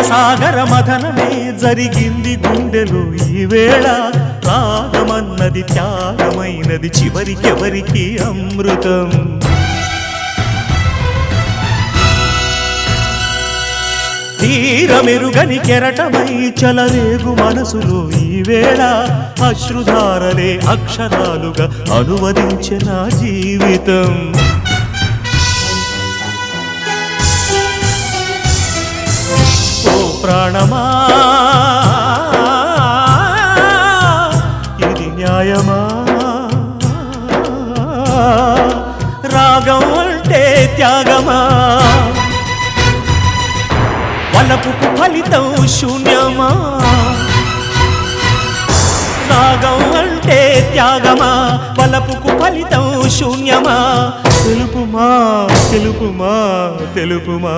సాగర మథనమే జరిగింది గుండెలో ఈ వేళ రాగమన్నది త్యాగమైనది చివరికెవరికి అమృతం తీరమెరుగని కెరటమై చలరేగు మనసులో ఈ వేళ అశ్రుధారలే అక్షరాలుగా అనువదించే నా జీవితం ఓ ప్రాణమా ఇది న్యాయమా రాగం అంటే త్యాగమా వలపుకు ఫలితం శూన్యమా రాగం అంటే త్యాగమా వలపుకు ఫలితం శూన్యమా తెలుపుమా తెలుపుమా తెలుపుమా